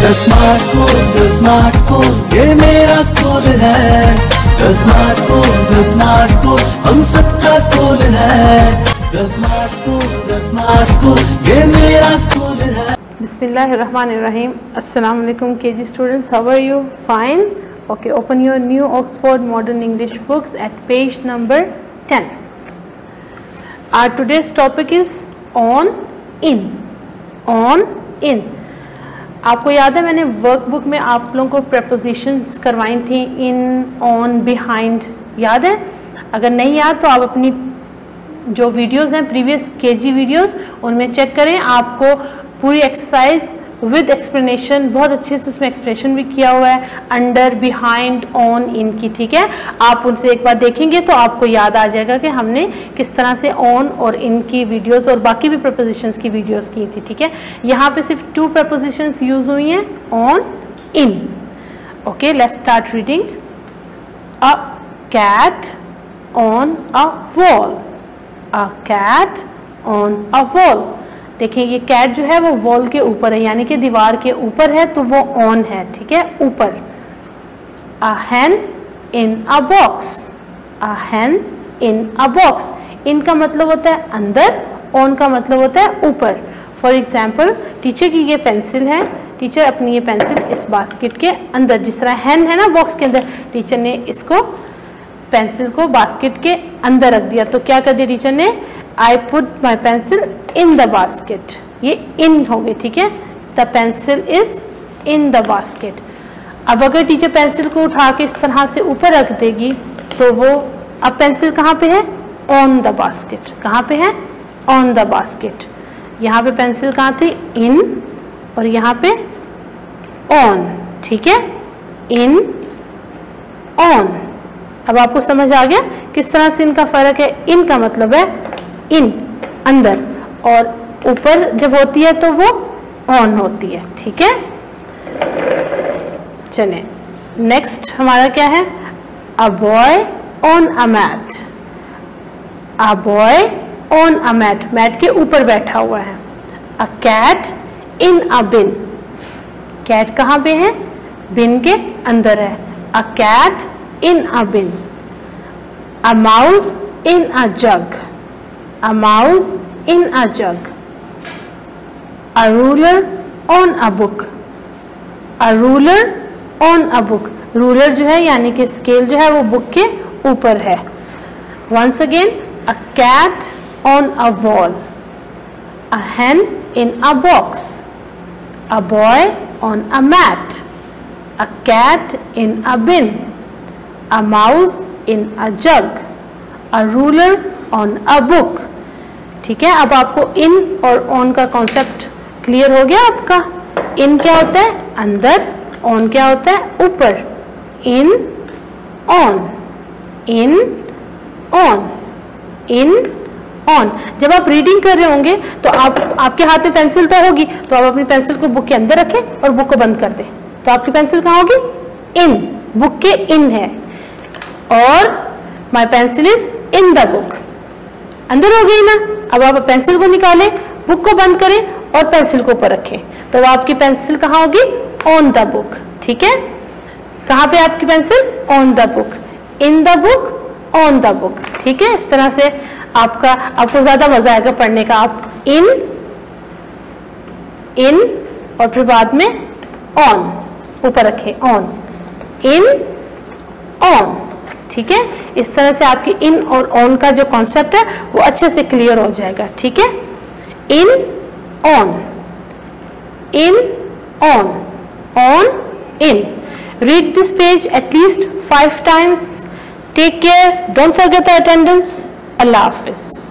The Smart School, The Smart School, ये मेरा school है। The Smart School, The Smart School, हम सबका स्कूल है। The Smart School, The Smart School, ये मेरा स्कूल है। Bismillahirrahmanirrahim. Assalamu alaikum KG students. How are you? Fine. Okay. Open your new Oxford Modern English books at page number 10. Our today's topic is on in. On in. आपको याद है मैंने workbook में आप लोगों को प्रपोजिशंस करवाई थी इन, ऑन, बिहाइंड, याद है? अगर नहीं याद तो आप अपनी जो वीडियोस हैं प्रीवियस केजी वीडियोस उनमें चेक करें। आपको पूरी एक्सरसाइज विद एक्सप्लेनेशन बहुत अच्छे से उसमें एक्सप्लेनेशन भी किया हुआ है, अंडर, बिहाइंड, ऑन, इन की, ठीक है। आप उनसे एक बार देखेंगे तो आपको याद आ जाएगा कि हमने किस तरह से ऑन और इन की वीडियोस और बाकी भी प्रपोजिशंस की वीडियोस की थी, ठीक है। यहाँ पे सिर्फ 2 प्रपोजिशंस यूज हुई हैं, on, in. Okay, let's start reading. A cat on a wall. A cat on a wall. देखिए ये कैट जो है वो वॉल के ऊपर है, यानी कि दीवार के ऊपर है, तो वो ऑन है, ठीक है, ऊपर। अ हैन इन अ बॉक्स। अ हैन इन अ बॉक्स। इन का मतलब होता है अंदर, ऑन का मतलब होता है ऊपर। फॉर एग्जाम्पल, टीचर की ये पेंसिल है, टीचर अपनी ये पेंसिल इस बास्केट के अंदर, जिस तरह हैन है ना बॉक्स के अंदर, टीचर ने इसको पेंसिल को बास्केट के अंदर रख दिया। तो क्या कर दिया टीचर ने? I put my pencil in the basket. ये इन हो गई, ठीक है। The pencil is in the basket. अब अगर टीचर पेंसिल को उठा के इस तरह से ऊपर रख देगी तो वो, अब पेंसिल कहाँ पे है? On the basket. कहाँ पे है? On the basket. यहाँ पे पेंसिल कहाँ थी? इन, और यहाँ पे ऑन, ठीक है। In, on. अब आपको समझ आ गया किस तरह से इनका फर्क है। इन का मतलब है इन, अंदर, और ऊपर जब होती है तो वो ऑन होती है, ठीक है। चलें, नेक्स्ट हमारा क्या है? A boy on a mat. A boy on a mat. Mat के ऊपर बैठा हुआ है। A cat in a bin. Cat कहाँ पे है? बिन के अंदर है। A cat in a bin. A mouse in a jug. A mouse in a jug. A ruler on a book. A ruler on a book. Ruler जो है यानी कि स्केल जो है वो बुक के ऊपर है। Once again, a cat on a wall. A hen in a box. A boy on a mat. A cat in a bin. A mouse in a jug. A ruler on a book. ठीक है, अब आपको इन और on का concept clear हो गया आपका। इन क्या होता है? अंदर। ऑन क्या होता है? ऊपर। In, on, in, on, in, on. जब आप रीडिंग कर रहे होंगे तो आपके हाथ में पेंसिल तो होगी, तो आप अपनी पेंसिल को बुक के अंदर रखें और बुक को बंद कर दें। तो आपकी पेंसिल कहाँ होगी? इन, बुक के इन है। और माई pencil is in the book. अंदर हो गई ना। अब आप पेंसिल को निकालें, बुक को बंद करें और पेंसिल को ऊपर रखें, तो आपकी पेंसिल कहाँ होगी? ऑन द बुक, ठीक है। कहाँ पे आपकी pencil? On the book, in the book, on the book, ठीक है। इस तरह से आपको ज्यादा मजा आएगा पढ़ने का। आप इन, इन और फिर बाद में ऑन, ऊपर रखें, ऑन, इन, ऑन, ठीक है। इस तरह से आपकी इन और ऑन का जो कॉन्सेप्ट है वो अच्छे से क्लियर हो जाएगा, ठीक है। In, on, in, on, on, in. Read this page at least 5 times. Take care, don't forget the attendance. अल्लाह हाफिज।